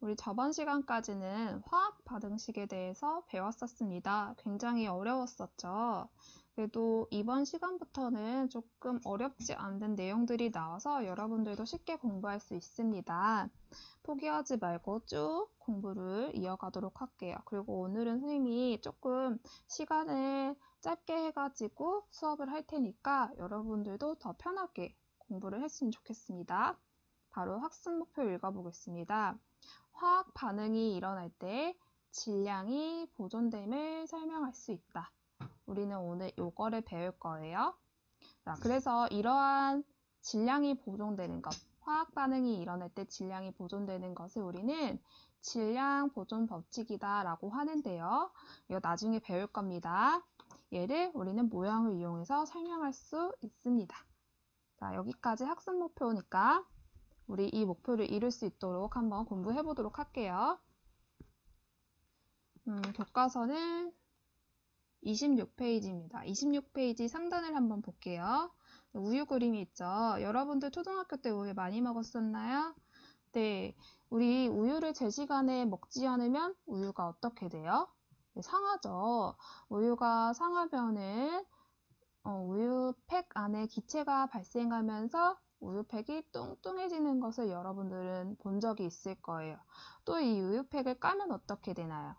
우리 저번 시간까지는 화학 반응식에 대해서 배웠었습니다. 굉장히 어려웠었죠. 그래도 이번 시간부터는 조금 어렵지 않은 내용들이 나와서 여러분들도 쉽게 공부할 수 있습니다. 포기하지 말고 쭉 공부를 이어가도록 할게요. 그리고 오늘은 선생님이 조금 시간을 짧게 해가지고 수업을 할 테니까 여러분들도 더 편하게 공부를 했으면 좋겠습니다. 바로 학습 목표 읽어보겠습니다. 화학 반응이 일어날 때 질량이 보존됨을 설명할 수 있다. 우리는 오늘 요거를 배울 거예요. 자, 그래서 이러한 질량이 보존되는 것, 화학 반응이 일어날 때 질량이 보존되는 것을 우리는 질량 보존 법칙이다 라고 하는데요. 이거 나중에 배울 겁니다. 얘를 우리는 모형을 이용해서 설명할 수 있습니다. 자, 여기까지 학습 목표니까 우리 이 목표를 이룰 수 있도록 한번 공부해 보도록 할게요. 교과서는 26페이지입니다. 26페이지 3단을 한번 볼게요. 우유 그림이 있죠. 여러분들 초등학교 때 우유 많이 먹었었나요? 네, 우리 우유를 제 시간에 먹지 않으면 우유가 어떻게 돼요? 네, 상하죠. 우유가 상하면은 우유팩 안에 기체가 발생하면서 우유팩이 뚱뚱해지는 것을 여러분들은 본 적이 있을 거예요. 또 이 우유팩을 까면 어떻게 되나요?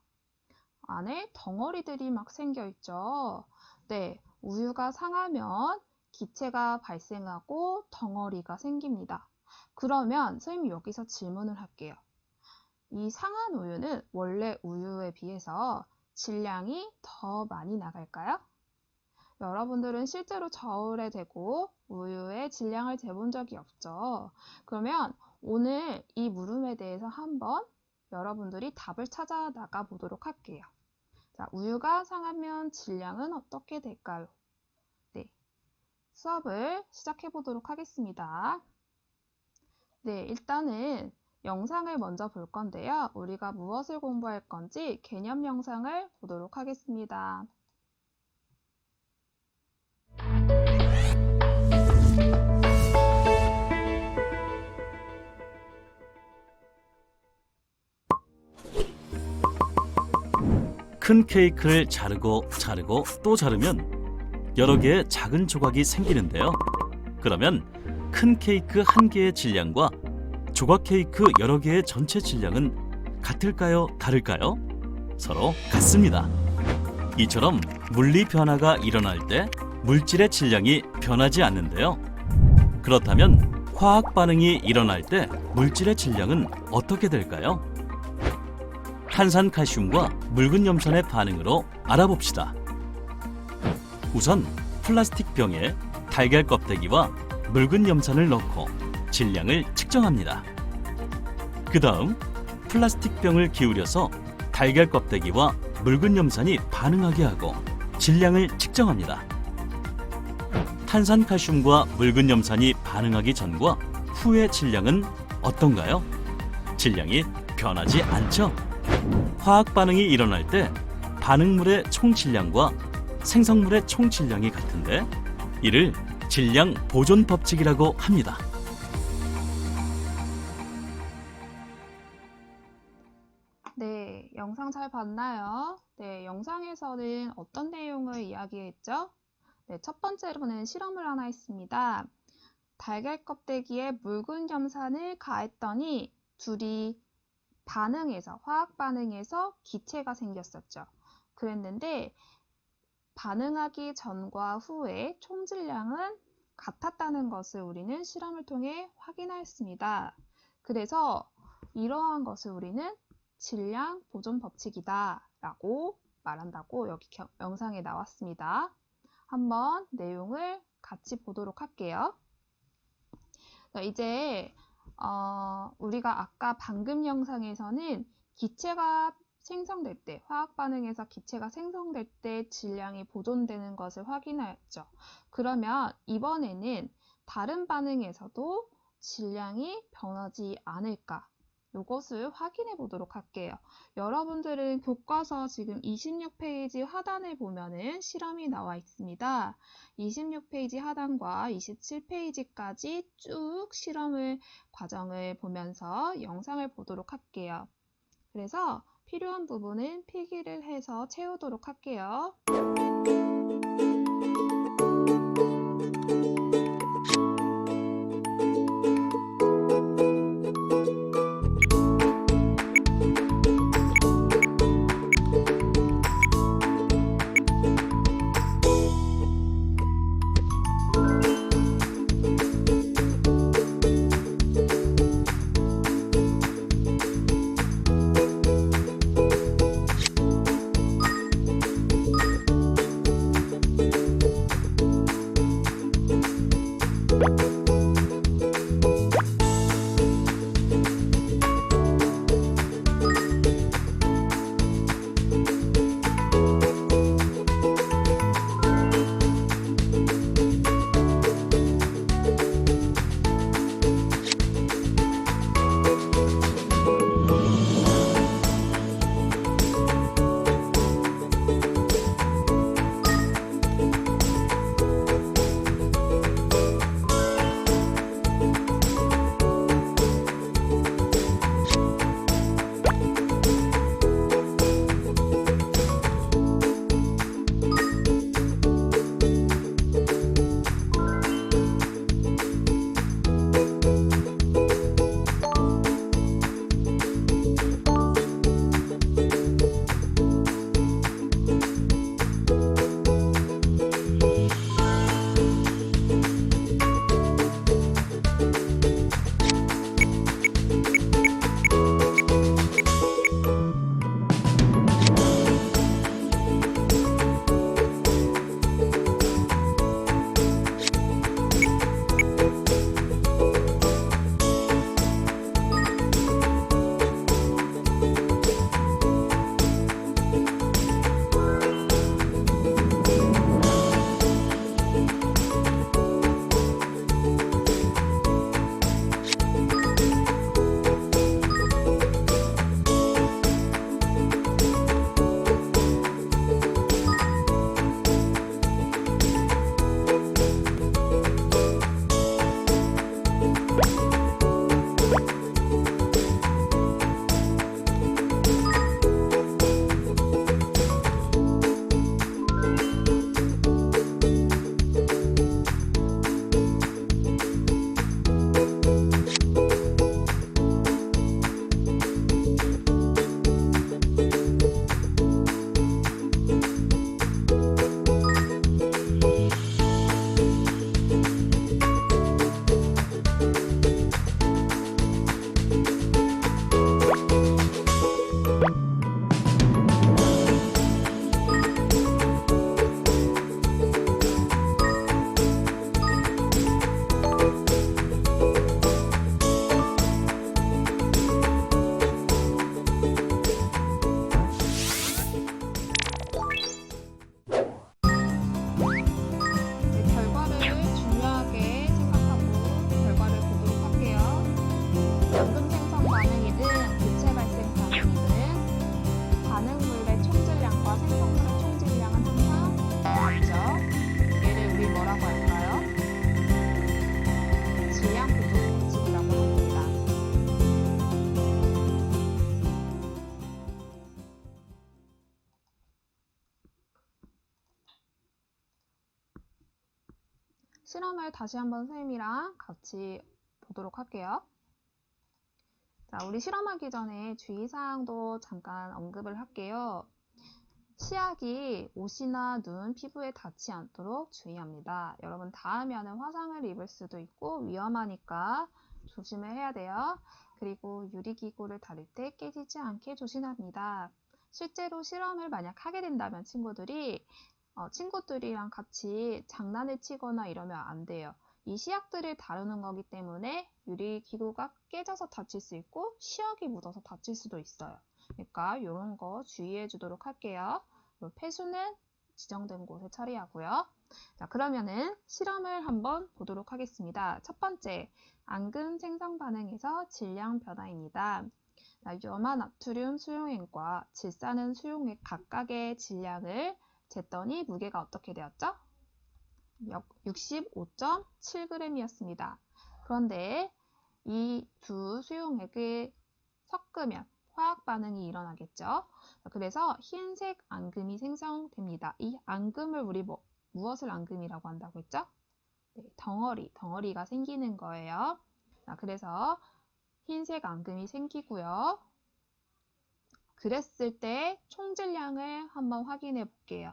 안에 덩어리들이 막 생겨 있죠. 네, 우유가 상하면 기체가 발생하고 덩어리가 생깁니다. 그러면 선생님이 여기서 질문을 할게요. 이 상한 우유는 원래 우유에 비해서 질량이 더 많이 나갈까요? 여러분들은 실제로 저울에 대고 우유의 질량을 재본 적이 없죠. 그러면 오늘 이 물음에 대해서 한번 여러분들이 답을 찾아 나가 보도록 할게요. 자, 우유가 상하면 질량은 어떻게 될까요? 네, 수업을 시작해 보도록 하겠습니다. 네, 일단은 영상을 먼저 볼 건데요. 우리가 무엇을 공부할 건지 개념 영상을 보도록 하겠습니다. 큰 케이크를 자르고 또 자르면 여러 개의 작은 조각이 생기는데요. 그러면 큰 케이크 한 개의 질량과 조각 케이크 여러 개의 전체 질량은 같을까요? 다를까요? 서로 같습니다. 이처럼 물리 변화가 일어날 때 물질의 질량이 변하지 않는데요. 그렇다면 화학 반응이 일어날 때 물질의 질량은 어떻게 될까요? 탄산칼슘과 묽은 염산의 반응으로 알아봅시다. 우선 플라스틱 병에 달걀 껍데기와 묽은 염산을 넣고 질량을 측정합니다. 그 다음 플라스틱 병을 기울여서 달걀 껍데기와 묽은 염산이 반응하게 하고 질량을 측정합니다. 탄산칼슘과 묽은 염산이 반응하기 전과 후의 질량은 어떤가요? 질량이 변하지 않죠? 화학 반응이 일어날 때 반응물의 총 질량과 생성물의 총 질량이 같은데 이를 질량 보존 법칙이라고 합니다. 네, 영상 잘 봤나요? 네, 영상에서는 어떤 내용을 이야기했죠? 네, 첫 번째로는 실험을 하나 했습니다. 달걀 껍데기에 묽은 염산을 가했더니 둘이 화학 반응에서 기체가 생겼었죠. 그랬는데 반응하기 전과 후에 총 질량은 같았다는 것을 우리는 실험을 통해 확인하였습니다. 그래서 이러한 것을 우리는 질량 보존 법칙이다 라고 말한다고 여기 영상에 나왔습니다. 한번 내용을 같이 보도록 할게요. 자, 이제 우리가 아까 방금 영상에서는 기체가 생성될 때, 화학 반응에서 기체가 생성될 때 질량이 보존되는 것을 확인하였죠. 그러면 이번에는 다른 반응에서도 질량이 변하지 않을까? 이것을 확인해 보도록 할게요. 여러분들은 교과서 지금 26페이지 하단에 보면은 실험이 나와 있습니다. 26페이지 하단과 27페이지까지 쭉 과정을 보면서 영상을 보도록 할게요. 그래서 필요한 부분은 필기를 해서 채우도록 할게요. 결과를 중요하게 생각하고 결과를 보도록 할게요. 연금 생성 반응이든 부채 발생 반응이든 반응물의 총질량과 생성물의 총질량은 항상 같죠. 얘를 우리 뭐라고 할까요? 질량 부족 법칙이라고 합니다. 실험을 다시 한번 선생님이랑 같이 보도록 할게요. 자, 우리 실험하기 전에 주의사항도 잠깐 언급을 할게요. 치약이 옷이나 눈, 피부에 닿지 않도록 주의합니다. 여러분 닿으면 화상을 입을 수도 있고 위험하니까 조심을 해야 돼요. 그리고 유리기구를 다룰 때 깨지지 않게 조심합니다. 실제로 실험을 만약 하게 된다면 친구들이랑 같이 장난을 치거나 이러면 안 돼요. 이 시약들을 다루는 거기 때문에 유리기구가 깨져서 다칠 수 있고 시약이 묻어서 다칠 수도 있어요. 그러니까 이런 거 주의해 주도록 할게요. 폐수는 지정된 곳에 처리하고요. 자, 그러면은 실험을 한번 보도록 하겠습니다. 첫 번째, 앙금 생성 반응에서 질량 변화입니다. 염화 나트륨 수용액과 질산은 수용액 각각의 질량을 쟀더니 무게가 어떻게 되었죠? 65.7g이었습니다. 그런데 이 두 수용액을 섞으면 화학 반응이 일어나겠죠. 그래서 흰색 앙금이 생성됩니다. 이 앙금을 우리 무엇을 앙금이라고 한다고 했죠? 네, 덩어리가 생기는 거예요. 그래서 흰색 앙금이 생기고요. 그랬을 때 총질량을 한번 확인해 볼게요.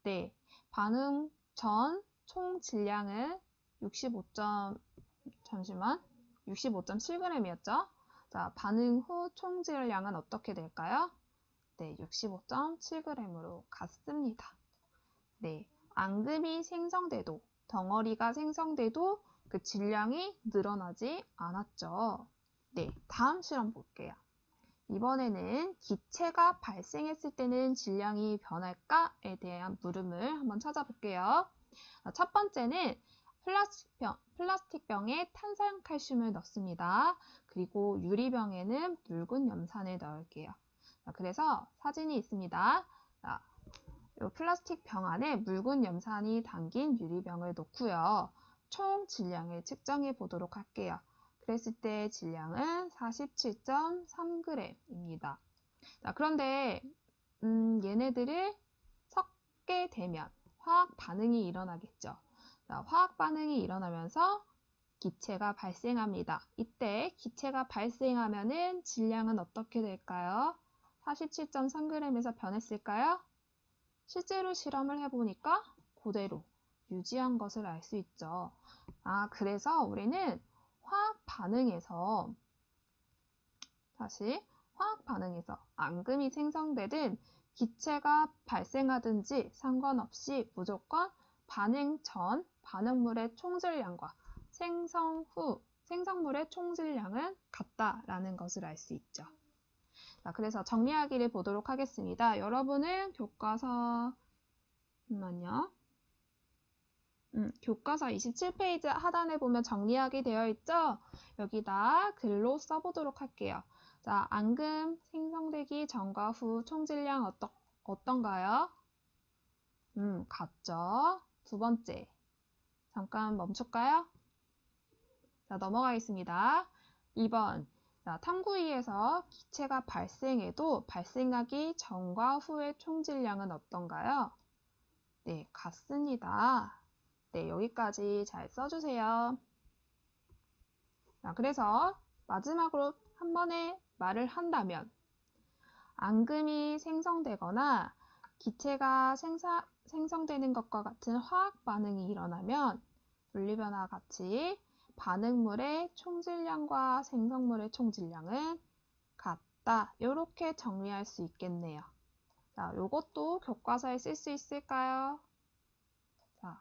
네, 반응 전 총 질량은 65.7g이었죠? 자, 반응 후 총 질량은 어떻게 될까요? 네, 65.7g으로 같습니다. 네, 앙금이 생성돼도, 덩어리가 생성돼도 그 질량이 늘어나지 않았죠. 네, 다음 실험 볼게요. 이번에는 기체가 발생했을 때는 질량이 변할까에 대한 물음을 한번 찾아볼게요. 첫 번째는 플라스틱병에 탄산칼슘을 넣습니다. 그리고 유리병에는 묽은 염산을 넣을게요. 그래서 사진이 있습니다. 이 플라스틱 병 안에 묽은 염산이 담긴 유리병을 놓고요. 총 질량을 측정해 보도록 할게요. 그랬을 때 질량은 47.3g입니다. 그런데 얘네들을 섞게 되면 화학 반응이 일어나겠죠. 화학 반응이 일어나면서 기체가 발생합니다. 이때 기체가 발생하면은 질량은 어떻게 될까요? 47.3g에서 변했을까요? 실제로 실험을 해보니까 그대로 유지한 것을 알 수 있죠. 그래서 우리는 화학 반응에서 앙금이 생성되든 기체가 발생하든지 상관없이 무조건 반응 전 반응물의 총질량과 생성 후 생성물의 총질량은 같다라는 것을 알 수 있죠. 자, 그래서 정리하기를 보도록 하겠습니다. 여러분은 교과서 27페이지 하단에 보면 정리하기 되어 있죠? 여기다 글로 써보도록 할게요. 자, 앙금 생성되기 전과 후 총질량 어떤가요? 같죠? 두 번째, 잠깐 멈출까요? 자, 넘어가겠습니다. 2번, 자, 탐구 2에서 기체가 발생해도 발생하기 전과 후의 총질량은 어떤가요? 네, 같습니다. 네, 여기까지 잘 써주세요. 자, 그래서 마지막으로 한 번에 말을 한다면 앙금이 생성되거나 기체가 생성되는 것과 같은 화학 반응이 일어나면 분리변화와 같이 반응물의 총질량과 생성물의 총질량은 같다. 이렇게 정리할 수 있겠네요. 자, 요것도 교과서에 쓸 수 있을까요? 자,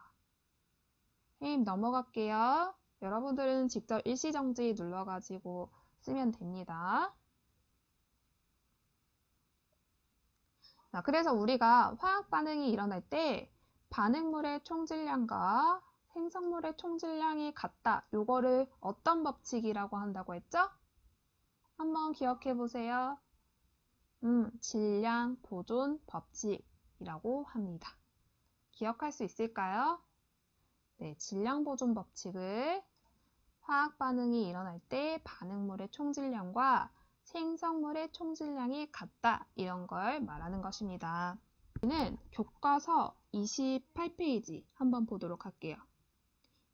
선생님 넘어갈게요. 여러분들은 직접 일시정지 눌러가지고 쓰면 됩니다. 자, 그래서 우리가 화학 반응이 일어날 때 반응물의 총질량과 생성물의 총질량이 같다. 요거를 어떤 법칙이라고 한다고 했죠? 한번 기억해 보세요. 질량 보존 법칙이라고 합니다. 기억할 수 있을까요? 네, 질량 보존 법칙을 화학 반응이 일어날 때 반응물의 총질량과 생성물의 총질량이 같다. 이런 걸 말하는 것입니다. 우리는 교과서 28페이지 한번 보도록 할게요.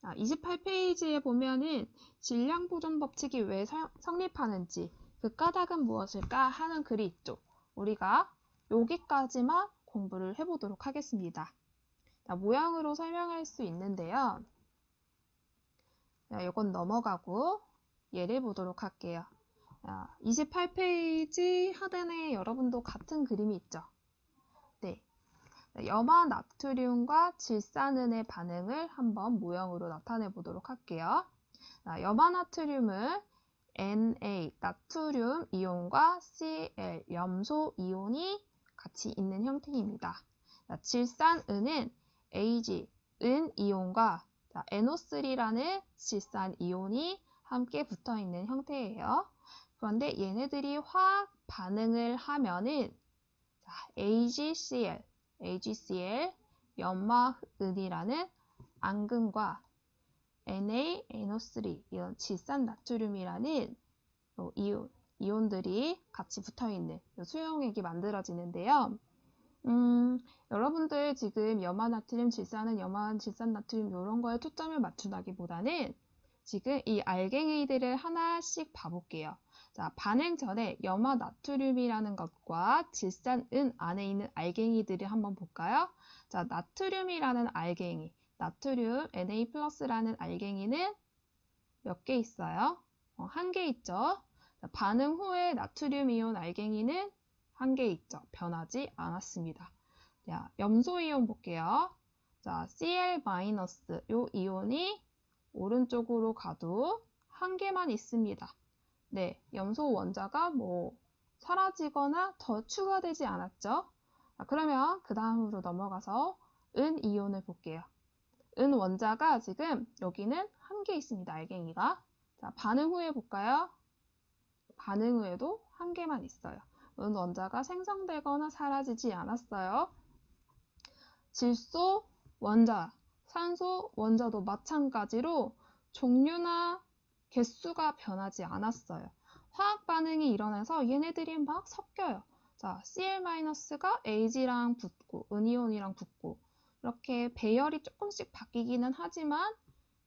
28페이지에 보면은 질량 보존 법칙이 왜 성립하는지 그 까닭은 무엇일까 하는 글이 있죠. 우리가 여기까지만 공부를 해보도록 하겠습니다. 모양으로 설명할 수 있는데요. 이건 넘어가고 예를 보도록 할게요. 28페이지 하단에 여러분도 같은 그림이 있죠. 네, 염화 나트륨과 질산은의 반응을 한번 모형으로 나타내 보도록 할게요. 염화 나트륨은 Na, 나트륨 이온과 Cl, 염소 이온이 같이 있는 형태입니다. 자, 질산은은 Ag, 은 이온과 NO3라는 질산 이온이 함께 붙어 있는 형태예요. 그런데 얘네들이 화학 반응을 하면은 AgCl, 연마은이라는 앙금과 NaNO3 이런 질산 나트륨이라는 이온들이 같이 붙어 있는 수용액이 만들어지는데요. 여러분들 지금 염화나트륨 질산은 질산 나트륨 이런 거에 초점을 맞춘다기보다는 지금 이 알갱이들을 하나씩 봐볼게요. 자, 반응 전에 염화나트륨이라는 것과 질산은 안에 있는 알갱이들을 한번 볼까요? 자, 나트륨이라는 알갱이, 나트륨 Na+라는 알갱이는 몇 개 있어요? 한 개 있죠. 자, 반응 후에 나트륨 이온 알갱이는 한 개 있죠. 변하지 않았습니다. 자, 염소 이온 볼게요. 자, Cl- 요 이온이 오른쪽으로 가도 한 개만 있습니다. 네, 염소 원자가 뭐 사라지거나 더 추가되지 않았죠. 자, 그러면 그 다음으로 넘어가서 은 이온을 볼게요. 은 원자가 지금 여기는 한 개 있습니다. 알갱이가. 자, 반응 후에 볼까요? 반응 후에도 한 개만 있어요. 은 원자가 생성되거나 사라지지 않았어요. 질소 원자, 산소 원자도 마찬가지로 종류나 개수가 변하지 않았어요. 화학 반응이 일어나서 얘네들이 막 섞여요. 자, Cl-가 Ag랑 붙고, 은이온이랑 붙고, 이렇게 배열이 조금씩 바뀌기는 하지만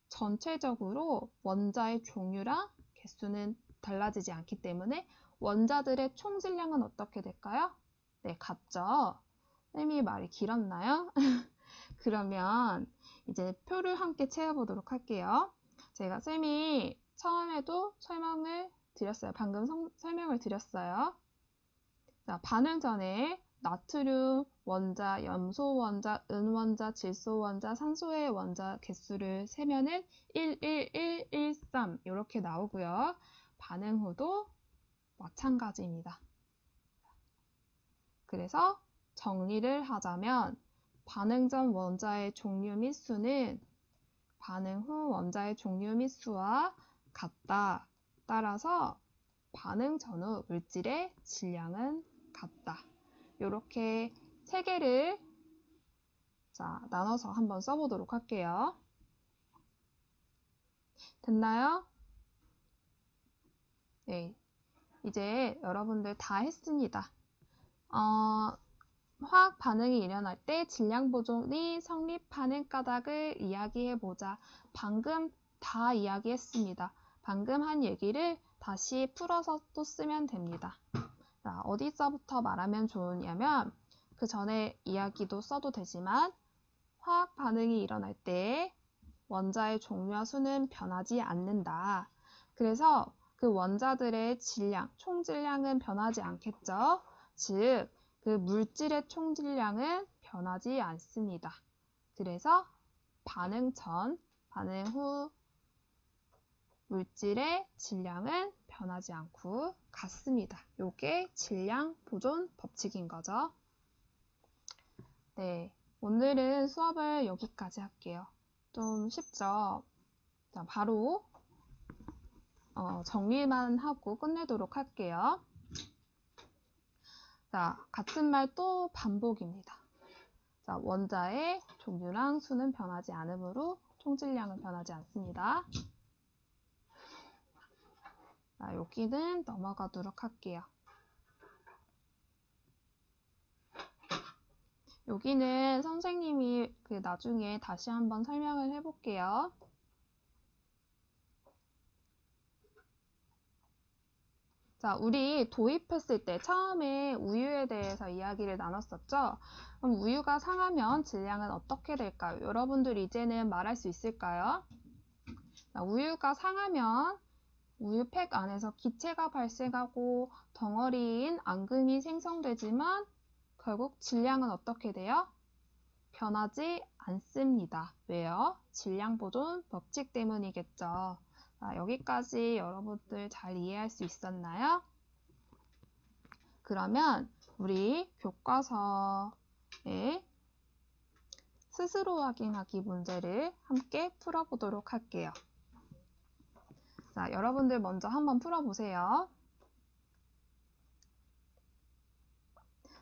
전체적으로 원자의 종류랑 개수는 달라지지 않기 때문에 원자들의 총 질량은 어떻게 될까요? 네, 같죠? 쌤이 말이 길었나요? 그러면 이제 표를 함께 채워보도록 할게요. 제가 쌤이 처음에도 설명을 드렸어요. 방금 설명을 드렸어요. 자, 반응 전에 나트륨 원자, 염소 원자, 은 원자, 질소 원자, 산소의 원자 개수를 세면은 11113 이렇게 나오고요. 반응 후도 마찬가지입니다. 그래서 정리를 하자면 반응 전 원자의 종류 및 수는 반응 후 원자의 종류 및 수와 같다. 따라서 반응 전후 물질의 질량은 같다. 이렇게 세 개를 나눠서 한번 써보도록 할게요. 됐나요? 네, 이제 여러분들 다 했습니다. 화학 반응이 일어날 때 질량 보존이 성립하는 까닭을 이야기해보자. 방금 다 이야기했습니다. 방금 한 얘기를 다시 풀어서 또 쓰면 됩니다. 자, 어디서부터 말하면 좋으냐면 그 전에 이야기도 써도 되지만 화학 반응이 일어날 때 원자의 종류와 수는 변하지 않는다. 그래서 그 원자들의 질량, 총 질량은 변하지 않겠죠. 즉, 그 물질의 총 질량은 변하지 않습니다. 그래서 반응 전, 반응 후 물질의 질량은 변하지 않고 같습니다. 이게 질량 보존 법칙인 거죠. 네, 오늘은 수업을 여기까지 할게요. 좀 쉽죠? 자, 바로 정리만 하고 끝내도록 할게요. 자, 같은 말 또 반복입니다. 자, 원자의 종류랑 수는 변하지 않으므로 총질량은 변하지 않습니다. 자, 여기는 넘어가도록 할게요. 여기는 선생님이 나중에 다시 한번 설명을 해볼게요. 자, 우리 도입했을 때 처음에 우유에 대해서 이야기를 나눴었죠? 그럼 우유가 상하면 질량은 어떻게 될까요? 여러분들 이제는 말할 수 있을까요? 자, 우유가 상하면 우유팩 안에서 기체가 발생하고 덩어리인 앙금이 생성되지만 결국 질량은 어떻게 돼요? 변하지 않습니다. 왜요? 질량 보존 법칙 때문이겠죠. 자, 여기까지 여러분들 잘 이해할 수 있었나요? 그러면 우리 교과서에 스스로 확인하기 문제를 함께 풀어보도록 할게요. 자, 여러분들 먼저 한번 풀어보세요.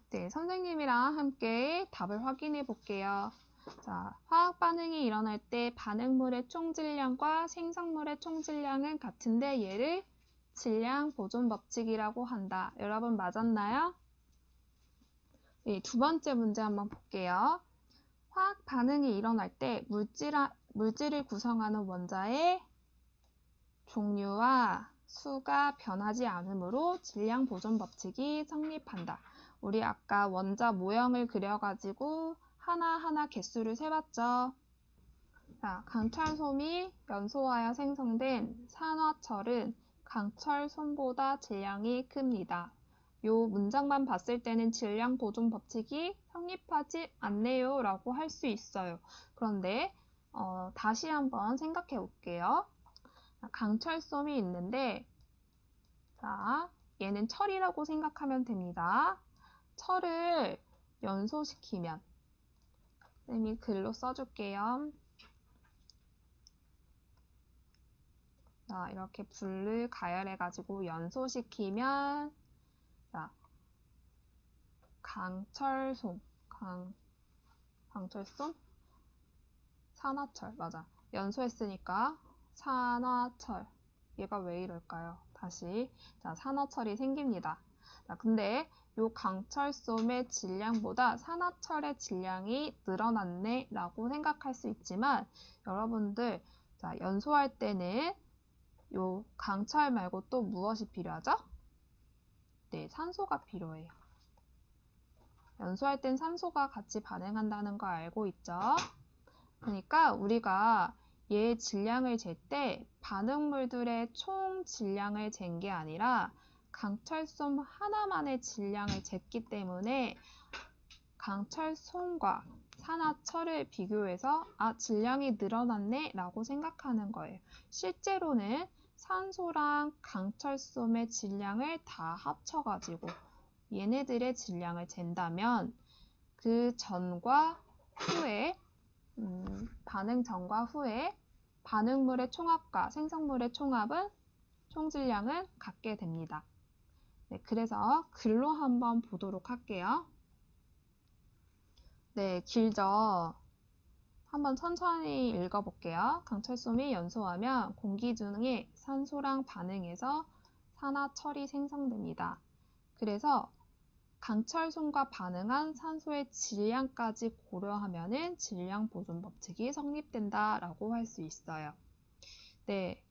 네, 선생님이랑 함께 답을 확인해 볼게요. 자, 화학 반응이 일어날 때 반응물의 총 질량과 생성물의 총 질량은 같은데 얘를 질량 보존 법칙이라고 한다. 여러분 맞았나요? 네, 두 번째 문제 한번 볼게요. 화학 반응이 일어날 때 물질을 구성하는 원자의 종류와 수가 변하지 않으므로 질량 보존 법칙이 성립한다. 우리 아까 원자 모형을 그려가지고 하나하나 개수를 세봤죠. 자, 강철솜이 연소하여 생성된 산화철은 강철솜보다 질량이 큽니다. 요 문장만 봤을 때는 질량 보존 법칙이 성립하지 않네요 라고 할 수 있어요. 그런데 다시 한번 생각해 볼게요. 강철솜이 있는데 자, 얘는 철이라고 생각하면 됩니다. 철을 연소시키면 선생님이 글로 써줄게요. 자, 이렇게 불을 가열해가지고 연소시키면 자, 강철솜, 강철솜? 산화철, 맞아. 연소했으니까 산화철. 얘가 왜 이럴까요? 다시. 자, 산화철이 생깁니다. 자, 근데 요 강철솜의 질량보다 산화철의 질량이 늘어났네 라고 생각할 수 있지만 여러분들 자, 연소할 때는 요 강철 말고 또 무엇이 필요하죠? 네, 산소가 필요해요. 연소할 땐 산소가 같이 반응한다는 거 알고 있죠? 그러니까 우리가 얘의 질량을 잴 때 반응물들의 총 질량을 잰 게 아니라 강철솜 하나만의 질량을 쟀기 때문에 강철솜과 산화철을 비교해서 질량이 늘어났네 라고 생각하는 거예요. 실제로는 산소랑 강철솜의 질량을 다 합쳐가지고 얘네들의 질량을 잰다면 그 전과 후에 반응 전과 후에 반응물의 총합과 생성물의 총질량은 같게 됩니다. 네, 그래서 글로 한번 보도록 할게요. 네, 길죠? 한번 천천히 읽어볼게요. 강철솜이 연소하면 공기 중에 산소랑 반응해서 산화철이 생성됩니다. 그래서 강철솜과 반응한 산소의 질량까지 고려하면 질량 보존 법칙이 성립된다라고 할 수 있어요. 네,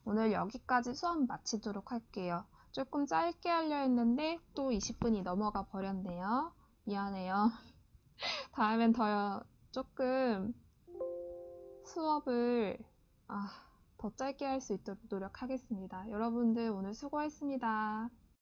오늘 여기까지 수업 마치도록 할게요. 조금 짧게 하려 했는데 또 20분이 넘어가 버렸네요. 미안해요. 다음엔 조금 수업을 더 짧게 할 수 있도록 노력하겠습니다. 여러분들 오늘 수고했습니다.